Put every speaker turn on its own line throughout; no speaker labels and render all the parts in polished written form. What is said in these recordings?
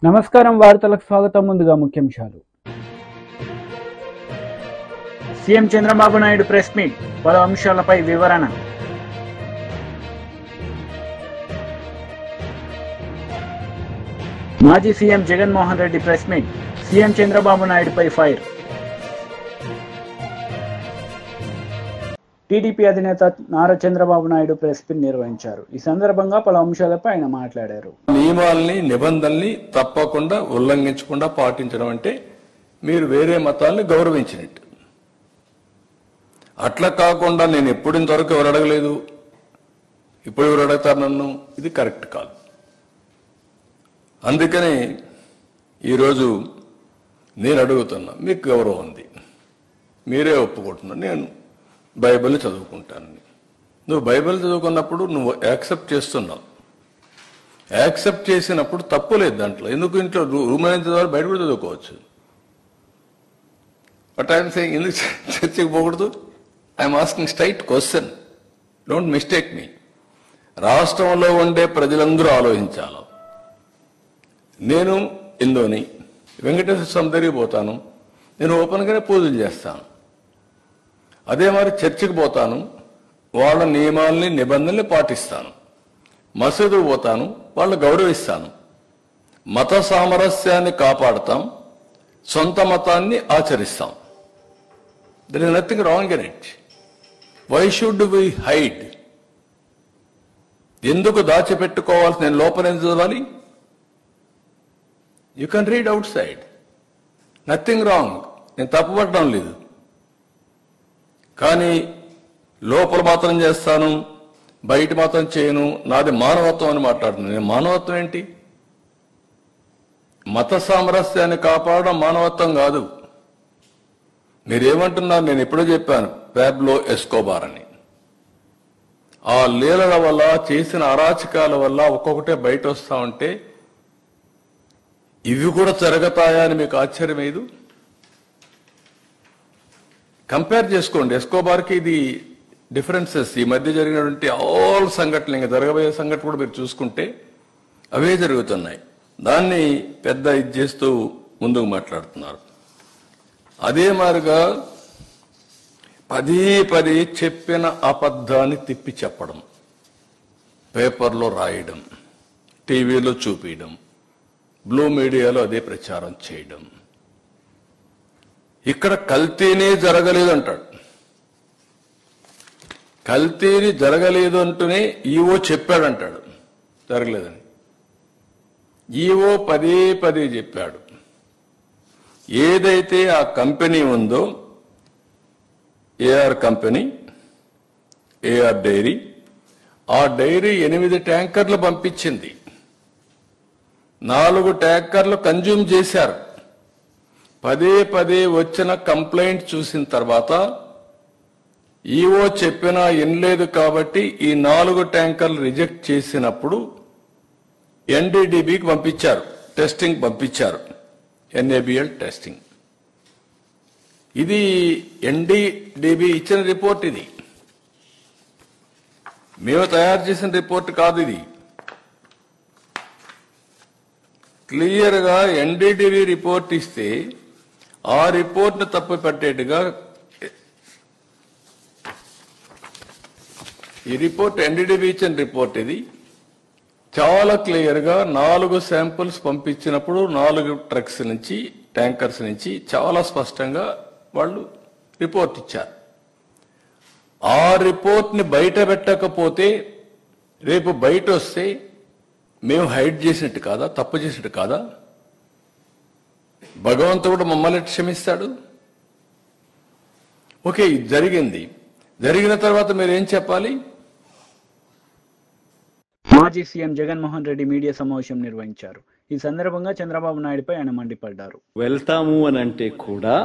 నమస్కారం వార్తలకు స్వాగతం. ముందుగా ముఖ్యాంశాలు. CM Chandrababu Naidu press meet, పలు అంశాలపై వివరణ. మాజీ CM Jaganmohan Reddy press meet, CM Chandrababu నాయుడుపై ఫైర్. టీడీపీ అధినేత నారా చంద్రబాబు నాయుడు ప్రెస్ మీట్ నిర్వహించారు. ఈ సందర్భంగా పలు అంశాలపై ఆయన మాట్లాడారు.
నియమాల్ని నిబంధనల్ని తప్పకుండా ఉల్లంఘించకుండా పాటించడం అంటే మీరు వేరే మతాల్ని గౌరవించినట్టు. అట్లా కాకుండా నేను ఎప్పుడు ఇంతవరకు ఎవరు అడగలేదు, ఇప్పుడు ఎవరు అడుగుతారు నన్ను, ఇది కరెక్ట్ కాదు. అందుకని ఈరోజు నేను అడుగుతున్నా, మీకు గౌరవం ఉంది, మీరే ఒప్పుకుంటున్నారు, నేను బైబిల్ చదువుకుంటాను. నువ్వు బైబిల్ చదువుకున్నప్పుడు నువ్వు యాక్సెప్ట్ చేస్తున్నావు. యాక్సెప్ట్ చేసినప్పుడు తప్పు లేదు దాంట్లో. ఎందుకు ఇంట్లో రూమ్ అనేది చదవాలి, బయట కూడా చదువుకోవచ్చు. బట్ ఐఎమ్ సేయింగ్ ఎందుకు చర్చకి పోకూడదు? I'm asking straight question, don't mistake me. రాష్ట్రంలో ఉండే ప్రజలందరూ ఆలోచించాలి. నేను హిందూని, వెంకటేశ్వర స్వామి దగ్గరికి పోతాను, నేను ఓపెన్గానే పూజలు చేస్తాను. అదే మరి చర్చికి పోతాను, వాళ్ళ నియమాల్ని నిబంధనల్ని పాటిస్తాను. మసీదుకు పోతాను, వాళ్ళు గౌరవిస్తాను. మత సామరస్యాన్ని కాపాడుతాం, సొంత మతాన్ని ఆచరిస్తాం. There is nothing wrong in it. Why should we hide? ఎందుకు దాచిపెట్టుకోవాల్సి? నేను లోపల ఏం చదవాలి? You can read outside, nothing wrong. నేను తప్పుపడడం లేదు. కానీ లోపల మాత్రం చేస్తాను, బయట మాత్రం చేయను, నాది మానవత్వం అని మాట్లాడుతున్నాను. నేను మానవత్వం ఏంటి? మత సామరస్యాన్ని కాపాడడం మానవత్వం కాదు. మీరేమంటున్నారు? నేను ఎప్పుడో చెప్పాను, ప్యాబ్లో ఎస్కోబార్ అని. ఆ లీలల వల్ల, చేసిన అరాచకాల వల్ల ఒక్కొక్కటే బయట వస్తా ఉంటే ఇవి కూడా జరుగుతాయా అని మీకు ఆశ్చర్యం లేదు? కంపేర్ చేసుకోండి. ఎస్కోబార్కి ఇది డిఫరెన్సెస్. ఈ మధ్య జరిగినటువంటి ఆల్ సంఘటనలు, ఇంకా జరగబోయే సంఘటన కూడా మీరు చూసుకుంటే అవే జరుగుతున్నాయి. దాన్ని పెద్ద ఇది చేస్తూ ముందుకు మాట్లాడుతున్నారు. అదే మాదిరిగా పదే చెప్పిన అబద్ధాన్ని తిప్పి చెప్పడం, పేపర్లో రాయడం, టీవీలో చూపించడం, బ్లూ మీడియాలో అదే ప్రచారం చేయడం. ఇక్కడ కల్తీనే జరగలేదు అంటాడు. కల్తీని జరగలేదు అంటూనే ఈవో చెప్పాడంటాడు జరగలేదని. ఈవో పదే చెప్పాడు. ఏదైతే ఆ కంపెనీ ఉందో, ఏఆర్ కంపెనీ, ఏఆర్ డైరీ, ఆ డైరీ 8 ట్యాంకర్లు పంపించింది. 4 ట్యాంకర్లు కన్జ్యూమ్ చేశారు. పదే వచ్చిన కంప్లైంట్ చూసిన తర్వాత ఈవో చెప్పినా వినలేదు కాబట్టి ఈ 4 ట్యాంకర్లు రిజెక్ట్ చేసినప్పుడు ఎన్డీడీబీకి పంపించారు, టెస్టింగ్ పంపించారు, ఎన్ఏబిఎల్ టెస్టింగ్. ఇది ఎన్డీడీబీ ఇచ్చిన రిపోర్ట్. ఇది మేము తయారు చేసిన రిపోర్ట్ కాదు. ఇది క్లియర్గా ఎన్డీడీబీ రిపోర్ట్ ఇస్తే ఆ రిపోర్ట్ను తప్పు పెట్టేట్టుగా ఈ రిపోర్ట్, ఎన్డీడీబీ ఇచ్చిన రిపోర్ట్ ఇది చాలా క్లియర్గా 4 శాంపుల్స్ పంపించినప్పుడు 4 ట్రక్స్ నుంచి, ట్యాంకర్స్ నుంచి చాలా స్పష్టంగా వాళ్ళు రిపోర్ట్ ఇచ్చారు. ఆ రిపోర్ట్ని బయట పెట్టకపోతే రేపు బయట వస్తే మేము హైడ్ చేసినట్టు కాదా, తప్పు చేసినట్టు కాదా? భగవంతుడు మమ్మల్ని క్షమిస్తాడు? ఓకే, ఇది జరిగింది. జరిగిన తర్వాత మీరేం చెప్పాలి?
మాజీ సీఎం జగన్మోహన్ రెడ్డి మీడియా సమావేశం నిర్వహించారు. ఈ సందర్భంగా చంద్రబాబు నాయుడుపై ఆయన మండిపడ్డారు.
వెళ్తాము అని అంటే కూడా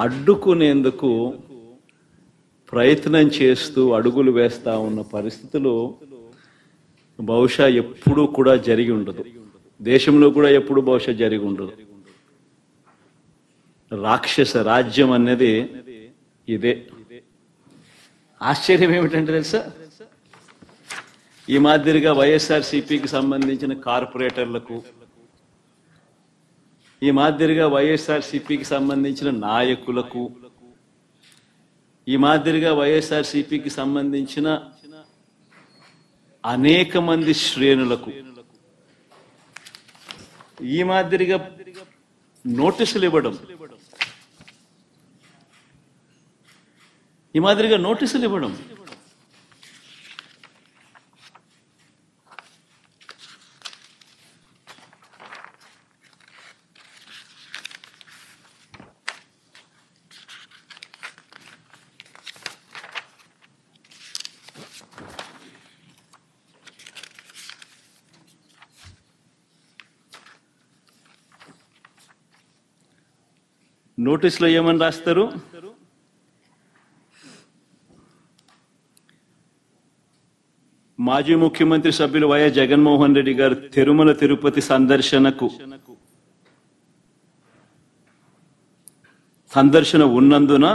అడ్డుకునేందుకు ప్రయత్నం చేస్తూ అడుగులు వేస్తా ఉన్న పరిస్థితులు బహుశా ఎప్పుడూ కూడా జరిగి ఉండదు. దేశంలో కూడా ఎప్పుడు బహుశా జరిగి ఉండదు. రాక్షస రాజ్యం అనేది ఇదే. ఆశ్చర్యం ఏమిటంటే తెలుసా, ఈ మాదిరిగా వైఎస్ఆర్సీపీకి సంబంధించిన కార్పొరేటర్లకు ఈ మాదిరిగా వైఎస్ఆర్సీపీకి సంబంధించిన నాయకులకు, ఈ మాదిరిగా వైఎస్ఆర్సీపీకి సంబంధించిన అనేక మంది శ్రేణులకు ఈ మాదిరిగా నోటీసులు ఇవ్వడం, ఈ మాదిరిగా నోటీసులు ఇవ్వడం నోటీసులో ఏమని రాస్తారు? మాజీ ముఖ్యమంత్రి సభ్యులు వైఎస్ జగన్మోహన్ రెడ్డి గారు తిరుమల తిరుపతి సందర్శన ఉన్నందున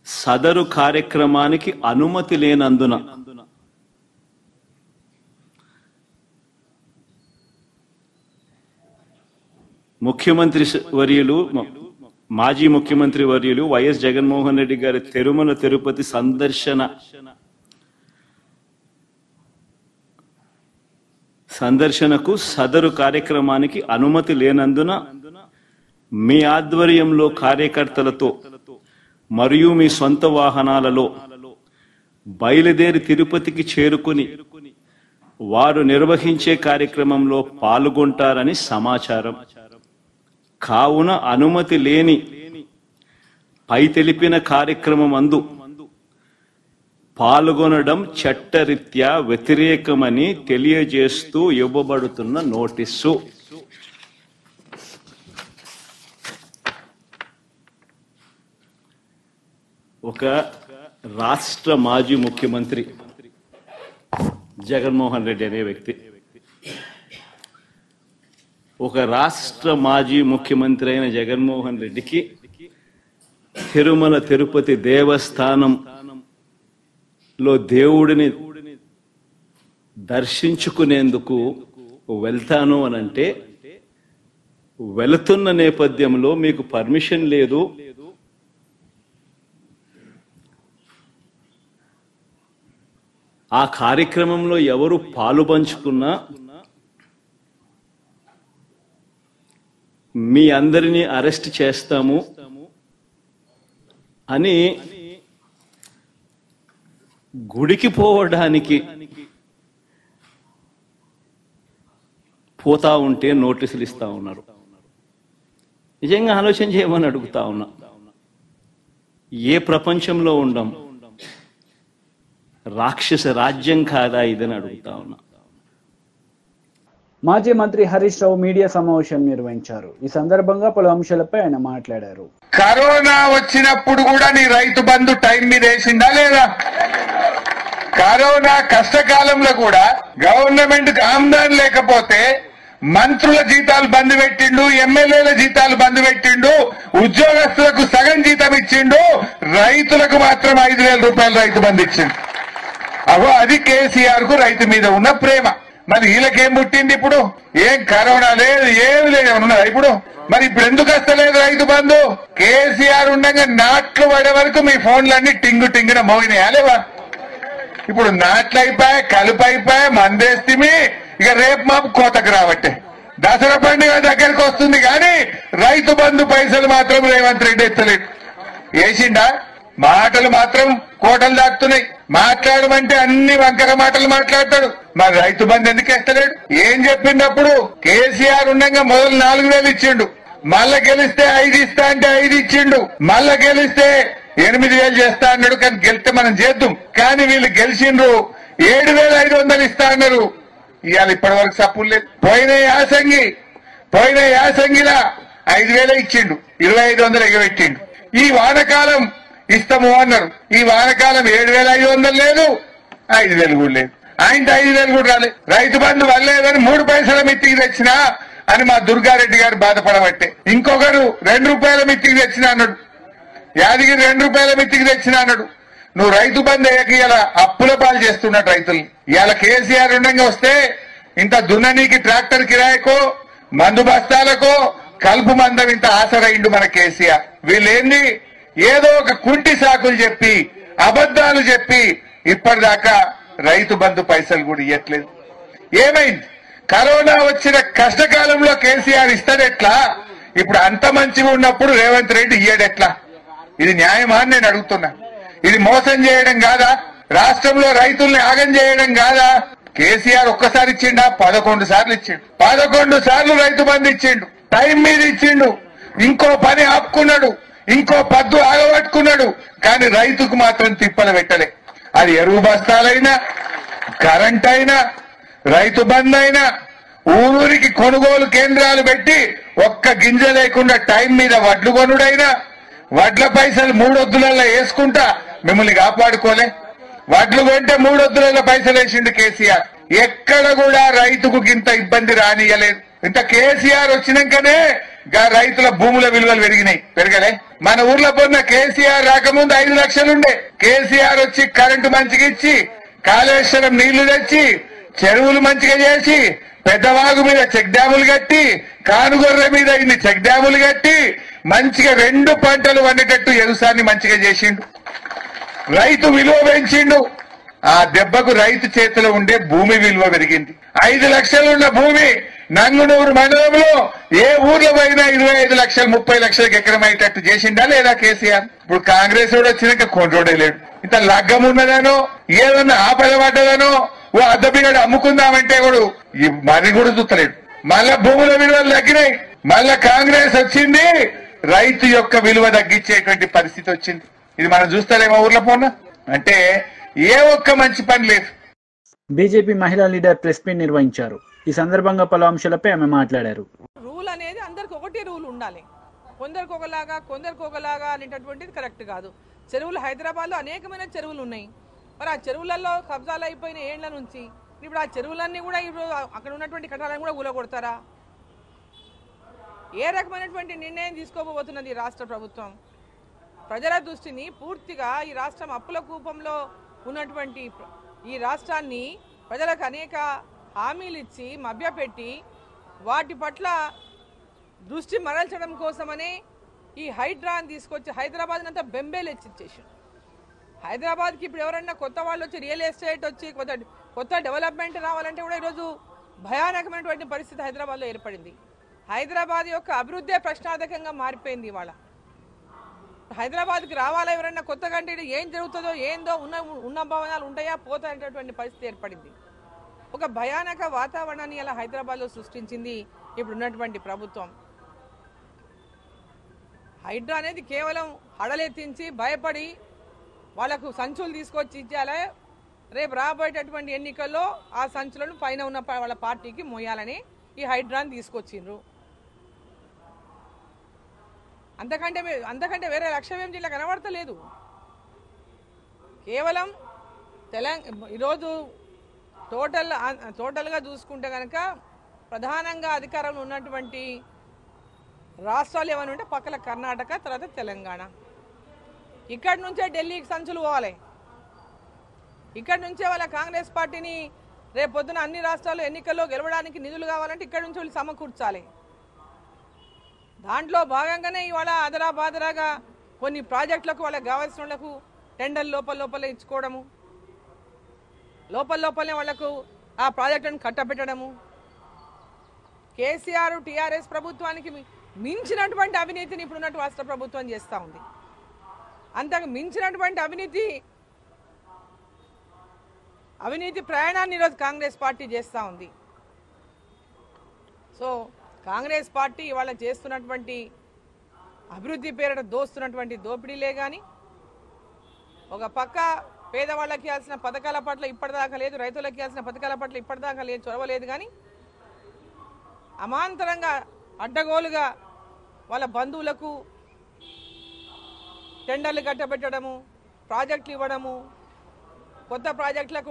సదరు కార్యక్రమానికి అనుమతి లేనందున ముఖ్యమంత్రి వర్యులు మాజీ ముఖ్యమంత్రి వర్యులు వైఎస్ జగన్మోహన్ రెడ్డి గారి తిరుమల తిరుపతి సందర్శనకు సదరు కార్యక్రమానికి అనుమతి లేనందున మీ ఆధ్వర్యంలో కార్యకర్తలతో మరియు మీ సొంత వాహనాలలో బయలుదేరి తిరుపతికి చేరుకుని వారు నిర్వహించే కార్యక్రమంలో పాల్గొంటారని సమాచారం. కావున అనుమతి లేని పై తెలిపిన కార్యక్రమం అందు పాల్గొనడం చట్టరీత్యా వ్యతిరేకమని తెలియజేస్తూ ఇవ్వబడుతున్న నోటీసు. ఒక రాష్ట్ర మాజీ ముఖ్యమంత్రి జగన్మోహన్ రెడ్డి అనే వ్యక్తి, ఒక రాష్ట్ర మాజీ ముఖ్యమంత్రి అయిన జగన్మోహన్ రెడ్డికి తిరుమల తిరుపతి దేవస్థానంలో దేవుడిని దర్శించుకునేందుకు వెళ్తాను అనంటే, వెళుతున్న నేపథ్యంలో మీకు పర్మిషన్ లేదు, ఆ కార్యక్రమంలో ఎవరు పాలు పంచుకున్నా మీ అందరినీ అరెస్ట్ చేస్తాము అని గుడికి పోవడానికి పోతా ఉంటే నోటీసులు ఇస్తా ఉన్నారు. నిజంగా ఆలోచన చేయమని అడుగుతా ఉన్నా. ఏ ప్రపంచంలో ఉండం? రాక్షస రాజ్యం కాదా ఇదని అడుగుతా ఉన్నా.
మాజీ మంత్రి హరీష్ రావు మీడియా సమావేశం నిర్వహించారు. ఈ సందర్భంగా పలు అంశాలపై ఆయన మాట్లాడారు.
కరోనా వచ్చినప్పుడు కూడా నీ రైతు బంధు టైం మీద వేసిందా లేదా? కరోనా కష్టకాలంలో కూడా గవర్నమెంట్ ఆమ్దాన్ లేకపోతే మంత్రుల జీతాలు బంద్ పెట్టిండు, ఎమ్మెల్యేల జీతాలు బంద్ పెట్టిండు, ఉద్యోగస్తులకు సగం జీతం ఇచ్చిండు, రైతులకు మాత్రం 5,000 రూపాయలు రైతు బంధు ఇచ్చిండు. అగో అది కేసీఆర్ కు రైతు మీద ఉన్న ప్రేమ. మరి వీళ్ళకేం పుట్టింది ఇప్పుడు? ఏం కరోనా లేదు, ఏమి లేదు, ఉన్నదా ఇప్పుడు? మరి ఇప్పుడు ఎందుకు వస్తలేదు రైతు బంధు? కేసీఆర్ ఉండగా నాట్లు పడే వరకు మీ ఫోన్లన్నీ టింగు టింగున మోగినాయా లేవా? ఇప్పుడు నాట్లు అయిపోయా, కలుపు అయిపోయా, మందేస్తిమి. ఇక రేపు మాపు కోతకు రావట్టే. దసరా పండుగ దగ్గరకు వస్తుంది కానీ రైతు బంధు పైసలు మాత్రం రేవంత్ రెడ్డి ఎత్తలేదు. వేసిండా? మాటలు మాత్రం కోటలు దాటుతున్నాయి. మాట్లాడమంటే అన్ని వంకర మాటలు మాట్లాడతాడు. మరి రైతు బంధు ఎందుకు ఎత్తలేడు? ఏం చెప్పిండప్పుడు? కేసీఆర్ ఉండగా మొదలు 4,000 ఇచ్చిండు, మళ్ళా గెలిస్తే 5 ఇస్తా అంటే 5 ఇచ్చిండు, మళ్ళా గెలిస్తే 8,000 చేస్తా అన్నాడు. కానీ గెలిస్తే మనం చేద్దాం. కానీ వీళ్ళు గెలిచిండ్రు 7,500 ఇస్తా అన్నారు. ఇవాళ ఇప్పటి వరకు సప్పులు లేదు. పోయిన యాసంగిలా 5,000 ఇచ్చిండు, 2,500 ఎగబెట్టిండు. ఈ వానకాలం ఇస్తాము అన్నారు. ఈ వానకాలం 7,500 లేదు, 5,000 కూడా లేదు. ఆయనతో 5,000 కూడా రాలేదు. రైతు బంధు వల్లేదని 3 పైసల మిత్తికి తెచ్చినా అని మా దుర్గారెడ్డి గారు బాధపడబట్టే. ఇంకొకరు 2 రూపాయల మిత్తికి తెచ్చినా అన్నాడు. యాదగిరి 2 రూపాయల మిత్తికి తెచ్చినా అన్నాడు. నువ్వు రైతు బంధు అయ్యాక ఇలా అప్పుల పాలు చేస్తున్నట్టు రైతుల్ని. ఇవాళ కేసీఆర్ ఉండగా వస్తే ఇంత దున్ననీకి ట్రాక్టర్ కిరాయికో, మందు బస్తాలకో, కలుపు మందం ఇంత ఆసరైండు మన కేసీఆర్. వీళ్ళేంది ఏదో ఒక కుంటి సాకులు చెప్పి అబద్దాలు చెప్పి ఇప్పటిదాకా రైతు బంధు పైసలు కూడా ఇవ్వట్లేదు. ఏమైంది? కరోనా వచ్చిన కష్టకాలంలో కేసీఆర్ ఇస్తాడెట్లా? ఇప్పుడు అంత మంచిగా ఉన్నప్పుడు రేవంత్ రెడ్డి ఇయ్యడెట్లా? ఇది న్యాయమా అని నేను అడుగుతున్నా. ఇది మోసం చేయడం కాదా? రాష్ట్రంలో రైతుల్ని ఆగం చేయడం కాదా? కేసీఆర్ ఒక్కసారి ఇచ్చిండా? 11 సార్లు ఇచ్చిండు. 11 సార్లు రైతు బంధు ఇచ్చిండు. టైం మీద ఇచ్చిండు. ఇంకో పని ఆపుకున్నాడు, ఇంకో పద్దు ఆగబట్టుకున్నాడు. కానీ రైతుకు మాత్రం తిప్పలు పెట్టలే. అది ఎరువు బస్తాలైనా, కరెంట్ అయినా, రైతు బంధు అయినా, ఊరికి కొనుగోలు కేంద్రాలు పెట్టి ఒక్క గింజ లేకుండా టైం మీద వడ్లు కొనుడైనా, వడ్ల పైసలు 3 వద్దులలో వేసుకుంటా మిమ్మల్ని కాపాడుకోలే. వడ్లు కొంటే 3 వద్దులలో పైసలు వేసిండు కేసీఆర్. ఎక్కడ కూడా రైతుకు ఇంత ఇబ్బంది రానియలేదు. ఇంత కేసీఆర్ వచ్చినాకనే రైతుల భూముల విలువలు పెరగలే. మన ఊర్లో పొన్న కేసీఆర్ రాకముందు 5 లక్షలుండే. కేసీఆర్ వచ్చి కరెంటు మంచిగా ఇచ్చి, కాళేశ్వరం నీళ్లు తెచ్చి, చెరువులు మంచిగా చేసి, పెద్దవాగు మీద చెక్ డ్యాములు కట్టి, కానుగొర్రె మీద ఇన్ని చెక్ డ్యాములు కట్టి మంచిగా 2 పంటలు వండేటట్టు వ్యవసాయాన్ని మంచిగా చేసిండు. రైతు విలువ పెంచిండు. ఆ దెబ్బకు రైతు చేతిలో ఉండే భూమి విలువ పెరిగింది. 5 లక్షలున్న భూమి నంగునూరు మండలంలో ఏ ఊర్లో పోయినా 25 లక్షలు 30 లక్షలకు ఎకరం అయ్యేటట్టు చేసిండా లేదా కేసీఆర్? ఇప్పుడు కాంగ్రెస్ కూడా వచ్చినాక కొండ్రోడే లేడు. ఇంత లగ్గం ఉన్నదనో, ఏదన్నా ఆపద పడ్డదనో, ఓ అద్దబిగడు అమ్ముకుందామంటే కూడా మరి కూడా చూస్తలేడు. మళ్ళా భూముల విలువలు తగ్గినాయి. మళ్ళా కాంగ్రెస్ వచ్చింది, రైతు యొక్క విలువ తగ్గించేటువంటి పరిస్థితి వచ్చింది. ఇది మనం చూస్తారేమో ఊర్లో పోనా అంటే ఏ ఒక్క మంచి పని లేదు.
బీజేపీ మహిళా లీడర్ ప్రెస్ మీట్ నిర్వహించారు. ఈ సందర్భంగా పలు అంశాలపై ఆమె మాట్లాడారు.
రూల్ అనేది అందరికి ఒకటే రూల్ ఉండాలి. కొందరికి ఒకలాగా అనేటటువంటిది కరెక్ట్ కాదు. చెరువులు హైదరాబాద్లో అనేకమైన చెరువులు ఉన్నాయి. మరి ఆ చెరువులలో కబ్జాలు అయిపోయిన ఏళ్ల నుంచి ఇప్పుడు ఆ చెరువులన్నీ కూడా ఇప్పుడు అక్కడ ఉన్నటువంటి కట్టాలను కూడా ఊలగొడతారా? ఏ రకమైనటువంటి నిర్ణయం తీసుకోబోతున్నది రాష్ట్ర ప్రభుత్వం? ప్రజల దృష్టిని పూర్తిగా ఈ రాష్ట్రం అప్పుల కూపంలో ఉన్నటువంటి ఈ రాష్ట్రాన్ని ప్రజలకు అనేక హామీలు ఇచ్చి మభ్యపెట్టి వాటి పట్ల దృష్టి మరల్చడం కోసమనే ఈ హైడ్రాని తీసుకొచ్చి హైదరాబాద్ అంతా బెంబేలు ఎచ్చిచ్చేసి, హైదరాబాద్కి ఇప్పుడు ఎవరైనా కొత్త వాళ్ళు వచ్చి రియల్ ఎస్టేట్ వచ్చి కొత్త డెవలప్మెంట్ రావాలంటే కూడా ఈరోజు భయానకమైనటువంటి పరిస్థితి హైదరాబాద్లో ఏర్పడింది. హైదరాబాద్ యొక్క అభివృద్ధే ప్రశ్నార్థకంగా మారిపోయింది. ఇవాళ హైదరాబాద్కి రావాలా ఎవరైనా కొత్తగా అంటే ఏం జరుగుతుందో ఏందో ఉన్న భవనాలు ఉంటాయా పోతాయనేటటువంటి పరిస్థితి ఏర్పడింది. ఒక భయానక వాతావరణాన్ని అలా హైదరాబాద్లో సృష్టించింది ఇప్పుడు ఉన్నటువంటి ప్రభుత్వం. హైడ్రా అనేది కేవలం హడలెత్తించి భయపడి వాళ్లకు సంచులు తీసుకొచ్చి ఇచ్చేయాలి, రేపు రాబోయేటటువంటి ఎన్నికల్లో ఆ సంచులను పైన ఉన్న వాళ్ళ పార్టీకి మోయాలని ఈ హైడ్రాని తీసుకొచ్చిండ్రు. అంతకంటే వేరే లక్ష్యం ఏం జిల్లా కనబడతలేదు. కేవలం ఈరోజు టోటల్గా చూసుకుంటే కనుక ప్రధానంగా అధికారంలో ఉన్నటువంటి రాష్ట్రాలు ఏమైనా ఉంటే పక్కన కర్ణాటక, తర్వాత తెలంగాణ. ఇక్కడి నుంచే ఢిల్లీకి సంచులు పోవాలి. ఇక్కడి నుంచే వాళ్ళ కాంగ్రెస్ పార్టీని రేపు పొద్దున అన్ని రాష్ట్రాల్లో ఎన్నికల్లో గెలవడానికి నిధులు కావాలంటే ఇక్కడి నుంచి వాళ్ళు సమకూర్చాలి. దాంట్లో భాగంగానే ఇవాళ బాదరాగా కొన్ని ప్రాజెక్టులకు వాళ్ళకి కావాల్సిన వాళ్ళకు టెండర్లు లోపలే ఇచ్చుకోవడము, లోపలనే వాళ్లకు ఆ ప్రాజెక్టును కట్టబెట్టడము. కేసీఆర్ టీఆర్ఎస్ ప్రభుత్వానికి మించినటువంటి అవినీతిని ఇప్పుడున్నట్టు రాష్ట్ర ప్రభుత్వం చేస్తూ ఉంది. అంతకు మించినటువంటి అవినీతి ప్రయాణాన్ని ఈరోజు కాంగ్రెస్ పార్టీ చేస్తూ ఉంది. సో కాంగ్రెస్ పార్టీ ఇవాళ చేస్తున్నటువంటి అభివృద్ధి పేరిట దోస్తున్నటువంటి దోపిడీలే కానీ, ఒక పక్క పేదవాళ్ళకి ఇవ్వాల్సిన పథకాల పట్ల ఇప్పటిదాకా లేదు, రైతులకు ఇవ్వాల్సిన పథకాల పట్ల ఇప్పటిదాకా లేదు, చొరవలేదు. కానీ అమాంతరంగా అడ్డగోలుగా వాళ్ళ బంధువులకు టెండర్లు కట్టబెట్టడము, ప్రాజెక్టులు ఇవ్వడము, కొత్త ప్రాజెక్టులకు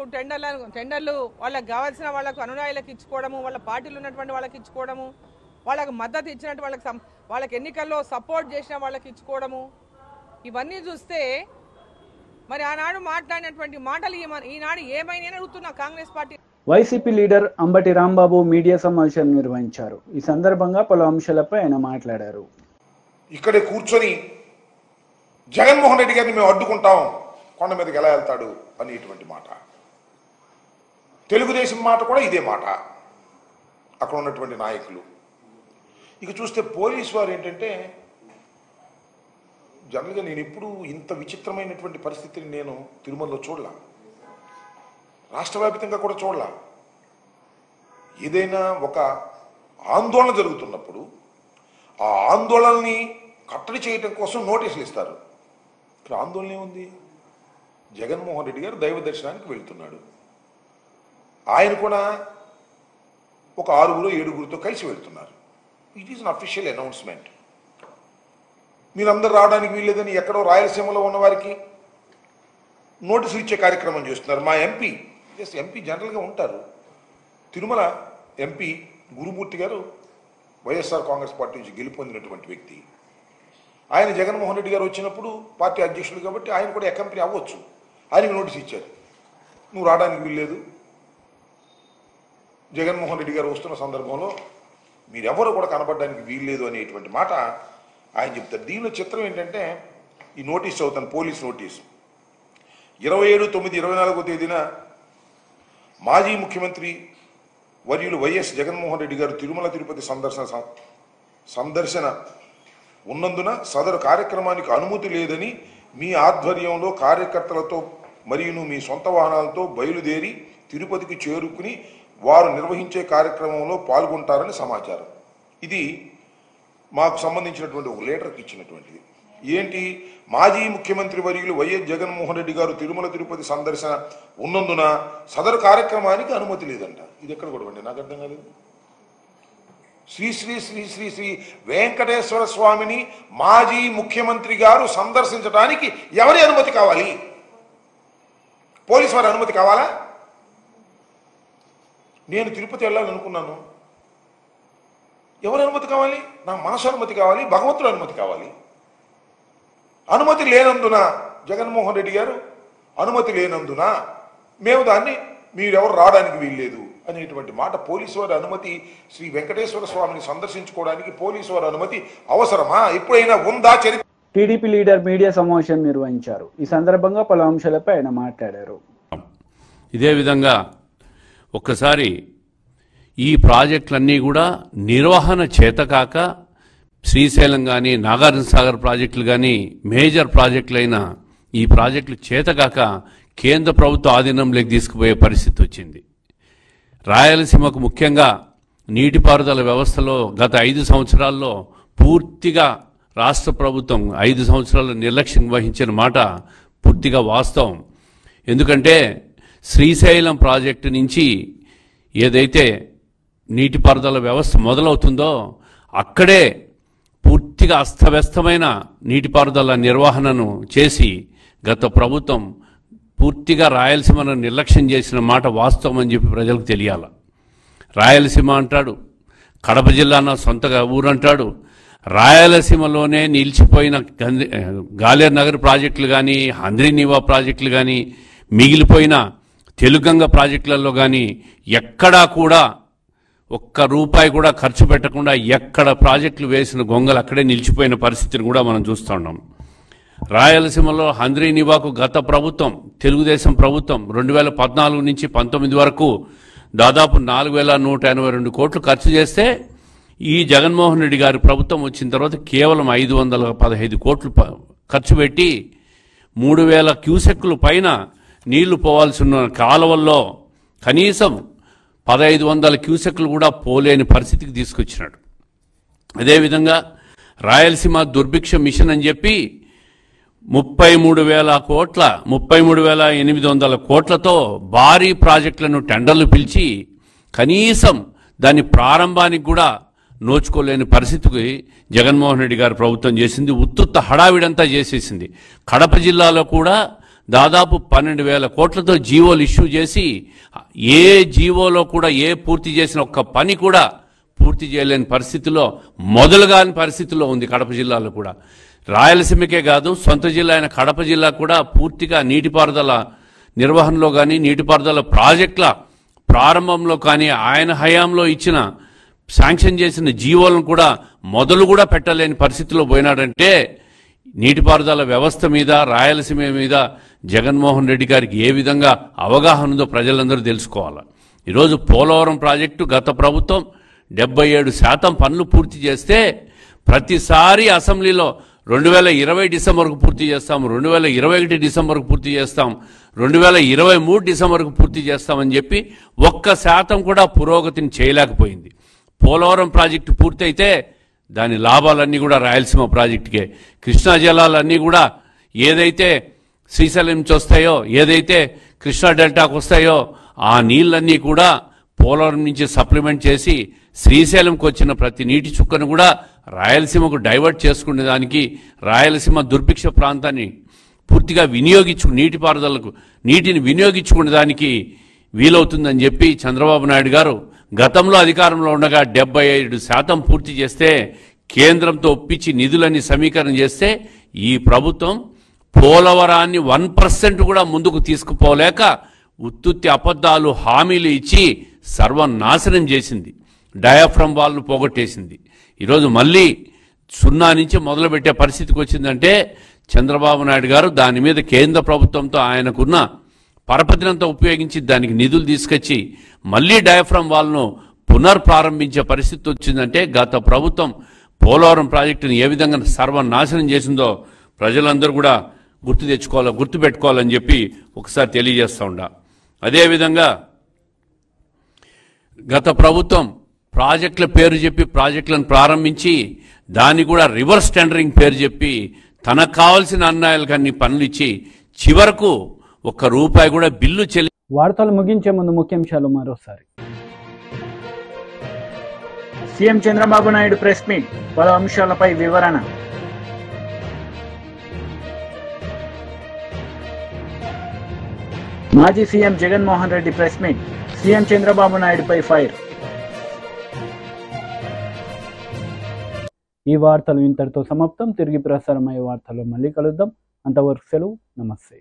టెండర్లు వాళ్ళకి కావాల్సిన వాళ్ళకు అనునాయులకు ఇచ్చుకోవడము, వాళ్ళ పార్టీలు ఉన్నటువంటి వాళ్ళకి ఇచ్చుకోవడము, వాళ్ళకు మద్దతు ఇచ్చినట్టు వాళ్ళకి ఎన్నికల్లో సపోర్ట్ చేసిన వాళ్ళకి ఇచ్చుకోవడము. ఇవన్నీ చూస్తే మరి ఆనాడు మాట్లాడినటువంటి మాటలు ఈనాడు ఏమైనా అడుగుతున్నా Congress party.
YCP leader Ambati Rambabu media సమావేశం నిర్వహించారు. ఈ సందర్భంగా పలు అంశాలపై ఆయన మాట్లాడారు.
ఇక్కడే కూర్చొని జగన్మోహన్ రెడ్డి గారిని మేము అడ్డుకుంటాం, కొండ మీదకి ఎలా వెళ్తాడు అనేటువంటి మాట. తెలుగుదేశం మాట కూడా ఇదే మాట, అక్కడ ఉన్నటువంటి నాయకులు. ఇక చూస్తే పోలీసు వారు ఏంటంటే, జనరల్గా నేను ఎప్పుడు ఇంత విచిత్రమైనటువంటి పరిస్థితిని నేను తిరుమలలో చూడలా, రాష్ట్ర వ్యాప్తంగా కూడా చూడలా. ఏదైనా ఒక ఆందోళన జరుగుతున్నప్పుడు ఆ ఆందోళనని కట్టడి చేయటం కోసం నోటీసులు ఇస్తారు. ఇక్కడ ఆందోళన ఏముంది? జగన్మోహన్ రెడ్డి గారు దైవ దర్శనానికి వెళ్తున్నాడు, ఆయన కూడా ఒక 6-7 కలిసి వెళ్తున్నారు. It is an official announcement. మీరందరూ రావడానికి వీల్లేదని ఎక్కడో రాయలసీమలో ఉన్న వారికి నోటీసులు ఇచ్చే కార్యక్రమం చేస్తున్నారు. మా ఎంపీ జనరల్గా ఉంటారు, తిరుమల ఎంపీ గురుమూర్తి గారు వైఎస్ఆర్ కాంగ్రెస్ పార్టీ నుంచి గెలుపొందినటువంటి వ్యక్తి. ఆయన జగన్మోహన్ రెడ్డి గారు వచ్చినప్పుడు పార్టీ అధ్యక్షుడు కాబట్టి ఆయన కూడా అకంపెనీ అవ్వచ్చు. ఆయనకి నోటీస్ ఇచ్చారు, నువ్వు రావడానికి వీల్లేదు, జగన్మోహన్ రెడ్డి గారు వస్తున్న సందర్భంలో మీరెవరు కూడా కనబడడానికి వీల్లేదు అనేటువంటి మాట ఆయన చెప్తారు. దీనిలో చిత్రం ఏంటంటే, ఈ నోటీస్ చదువుతాను, పోలీస్ నోటీస్. 27/9/24 తేదీన మాజీ ముఖ్యమంత్రి వర్యులు వైఎస్ జగన్మోహన్ రెడ్డి గారు తిరుమల తిరుపతి సందర్శన ఉన్నందున సదరు కార్యక్రమానికి అనుమతి లేదని మీ ఆధ్వర్యంలో కార్యకర్తలతో మరియు మీ సొంత వాహనాలతో బయలుదేరి తిరుపతికి చేరుకుని వారు నిర్వహించే కార్యక్రమంలో పాల్గొంటారని సమాచారం. ఇది మాకు సంబంధించినటువంటి ఒక లెటర్కి ఇచ్చినటువంటిది. ఏంటి? మాజీ ముఖ్యమంత్రి వర్యులు వైఎస్ జగన్మోహన్ రెడ్డి గారు తిరుమల తిరుపతి సందర్శన ఉన్నందున సదరు కార్యక్రమానికి అనుమతి లేదంట. ఇది ఎక్కడ కూడా అండి, నాకు అర్థం కాలేదు. శ్రీ శ్రీ శ్రీ శ్రీ శ్రీ వెంకటేశ్వర స్వామిని మాజీ ముఖ్యమంత్రి గారు సందర్శించడానికి ఎవరి అనుమతి కావాలి? పోలీసు వారి అనుమతి కావాలా? నేను తిరుపతి వెళ్ళాలనుకున్నాను, ఎవరి అనుమతి కావాలి? నా మనసు అనుమతి కావాలి, భగవంతుడు అనుమతి కావాలి. అనుమతి లేనందున జగన్మోహన్ రెడ్డి గారు అనుమతి లేనందున మేము దాన్ని మీరెవరు రావడానికి వీల్లేదు అనేటువంటి మాట. పోలీసు వారి అనుమతి, శ్రీ వెంకటేశ్వర స్వామిని సందర్శించుకోవడానికి పోలీసు వారి అనుమతి అవసరమా? ఎప్పుడైనా ఉందా?
టీడీపీ లీడర్ మీడియా సమావేశం నిర్వహించారు. ఈ సందర్భంగా పలు అంశాలపై ఆయన మాట్లాడారు.
ఇదే విధంగా ఒక్కసారి ఈ ప్రాజెక్టులన్నీ కూడా నిర్వహణ చేతకాక, శ్రీశైలం కానీ నాగార్జున సాగర్ ప్రాజెక్టులు కానీ మేజర్ ప్రాజెక్టులైన ఈ ప్రాజెక్టులు చేతకాక కేంద్ర ప్రభుత్వ ఆధీనంలోకి తీసుకుపోయే పరిస్థితి వచ్చింది. రాయలసీమకు ముఖ్యంగా నీటిపారుదల వ్యవస్థలో గత 5 సంవత్సరాల్లో పూర్తిగా రాష్ట్ర ప్రభుత్వం 5 సంవత్సరాల నిర్లక్ష్యం వహించిన మాట పూర్తిగా వాస్తవం. ఎందుకంటే శ్రీశైలం ప్రాజెక్టు నుంచి ఏదైతే నీటిపారుదల వ్యవస్థ మొదలవుతుందో అక్కడే పూర్తిగా అస్తవ్యస్తమైన నీటిపారుదల నిర్వహణను చేసి గత ప్రభుత్వం పూర్తిగా రాయలసీమను నిర్లక్ష్యం చేసిన మాట వాస్తవం అని చెప్పి ప్రజలకు తెలియాల. రాయలసీమ అంటాడు, కడప జిల్లా నా సొంతగా ఊరంటాడు. రాయలసీమలోనే నిలిచిపోయిన గాలేరు నగర్ ప్రాజెక్టులు కానీ, హంద్రీనీవా ప్రాజెక్టులు కానీ, మిగిలిపోయిన తెలుగంగ ప్రాజెక్టులలో కానీ ఎక్కడా కూడా ఒక్క రూపాయి కూడా ఖర్చు పెట్టకుండా ఎక్కడ ప్రాజెక్టులు వేసిన గొంగలు అక్కడే నిలిచిపోయిన పరిస్థితిని కూడా మనం చూస్తూ ఉన్నాం. రాయలసీమలో హంద్రీనీవాకు గత ప్రభుత్వం, తెలుగుదేశం ప్రభుత్వం 2014 నుంచి 19 వరకు దాదాపు 4,182 కోట్లు ఖర్చు చేస్తే ఈ జగన్మోహన్ రెడ్డి గారి ప్రభుత్వం వచ్చిన తర్వాత కేవలం 515 కోట్లు ఖర్చు పెట్టి 3,000 క్యూసెక్కుల పైన నీళ్లు పోవాల్సి ఉన్న కాలువల్లో కనీసం 1,500 క్యూసెక్లు కూడా పోలేని పరిస్థితికి తీసుకొచ్చినాడు. అదేవిధంగా రాయలసీమ దుర్భిక్ష మిషన్ అని చెప్పి 33,800 కోట్లతో భారీ ప్రాజెక్టులను టెండర్లు పిలిచి కనీసం దాని ప్రారంభానికి కూడా నోచుకోలేని పరిస్థితికి జగన్మోహన్ రెడ్డి గారి ప్రభుత్వం చేసింది. ఉత్తుత్త హడావిడంతా చేసేసింది. కడప జిల్లాలో కూడా దాదాపు 12,000 కోట్లతో జీవోలు ఇష్యూ చేసి ఏ జీవోలో కూడా ఏ పూర్తి చేసిన ఒక్క పని కూడా పూర్తి చేయలేని పరిస్థితిలో, మొదలుగాని పరిస్థితిలో ఉంది కడప జిల్లాలో కూడా. రాయలసీమకే కాదు, సొంత జిల్లా అయిన కడప జిల్లా కూడా పూర్తిగా నీటిపారుదల నిర్వహణలో కానీ నీటిపారుదల ప్రాజెక్టుల ప్రారంభంలో కానీ ఆయన హయాంలో ఇచ్చిన శాంక్షన్ చేసిన జీవోలను కూడా మొదలు కూడా పెట్టలేని పరిస్థితిలో పోయినాడంటే నీటిపారుదల వ్యవస్థ మీద రాయలసీమ మీద జగన్మోహన్ రెడ్డి గారికి ఏ విధంగా అవగాహన ఉందో ప్రజలందరూ తెలుసుకోవాలి. ఈరోజు పోలవరం ప్రాజెక్టు గత ప్రభుత్వం 77% పనులు పూర్తి చేస్తే ప్రతిసారి అసెంబ్లీలో 2020 డిసెంబర్కు పూర్తి చేస్తాం, 2021 డిసెంబర్కు పూర్తి చేస్తాం, 2023 డిసెంబర్కు పూర్తి చేస్తామని చెప్పి 1% కూడా పురోగతిని చేయలేకపోయింది. పోలవరం ప్రాజెక్టు పూర్తయితే దాని లాభాలన్నీ కూడా రాయలసీమ ప్రాజెక్టుకే. కృష్ణా జలాలన్నీ కూడా ఏదైతే శ్రీశైలం నుంచి వస్తాయో, ఏదైతే కృష్ణా డెల్టాకు వస్తాయో ఆ నీళ్ళన్నీ కూడా పోలవరం నుంచి సప్లిమెంట్ చేసి శ్రీశైలంకి వచ్చిన ప్రతి నీటి చుక్కను కూడా రాయలసీమకు డైవర్ట్ చేసుకునే దానికి, రాయలసీమ దుర్భిక్ష ప్రాంతాన్ని పూర్తిగా నీటిపారుదలకు నీటిని వినియోగించుకునే దానికి వీలవుతుందని చెప్పి చంద్రబాబు నాయుడు గారు గతంలో అధికారంలో ఉండగా 75% పూర్తి చేస్తే, కేంద్రంతో ఒప్పించి నిధులన్నీ సమీకరణ చేస్తే ఈ ప్రభుత్వం పోలవరాన్ని 1% కూడా ముందుకు తీసుకుపోలేక ఉత్తుత్తి అబద్ధాలు హామీలు ఇచ్చి సర్వనాశనం చేసింది. డయాఫ్రమ్ వాల్ను పోగొట్టేసింది. ఈరోజు మళ్ళీ 0 నుంచి మొదలుపెట్టే పరిస్థితికి వచ్చిందంటే చంద్రబాబు నాయుడు గారు దాని మీద కేంద్ర ప్రభుత్వంతో ఆయనకున్న పరపతినంతా ఉపయోగించి దానికి నిధులు తీసుకొచ్చి మళ్ళీ డయాఫ్రమ్ వాల్ను పునర్ప్రారంభించే పరిస్థితి వచ్చిందంటే గత ప్రభుత్వం పోలవరం ప్రాజెక్టును ఏ విధంగా సర్వనాశనం చేసిందో ప్రజలందరూ కూడా గుర్తుపెట్టుకోవాలని చెప్పి ఒకసారి తెలియజేస్తూ ఉండా. అదేవిధంగా గత ప్రభుత్వం ప్రాజెక్టుల పేరు చెప్పి ప్రాజెక్టులను ప్రారంభించి దాన్ని కూడా రివర్స్ టెండరింగ్ పేరు చెప్పి తనకు కావాల్సిన అన్యాయాలకు అన్ని పనులు ఇచ్చి చివరకు ₹1 కూడా బిల్లు చెల్లి.
వార్తలు ముగించే ముందు ముఖ్యాంశాలు మరోసారి. CM Chandrababu Naidu press meet, పలు అంశాలపై వివరణ. మాజీ CM Jaganmohan Reddy press meet, CM Chandrababu నాయుడుపై ఫైర్. ఈ వార్తలు ఇంతటితో సమాప్తం. తిరిగి ప్రసారమయ్యే వార్తల్లో మళ్ళీ కలుద్దాం. అంతవరకు సెలవు. నమస్తే.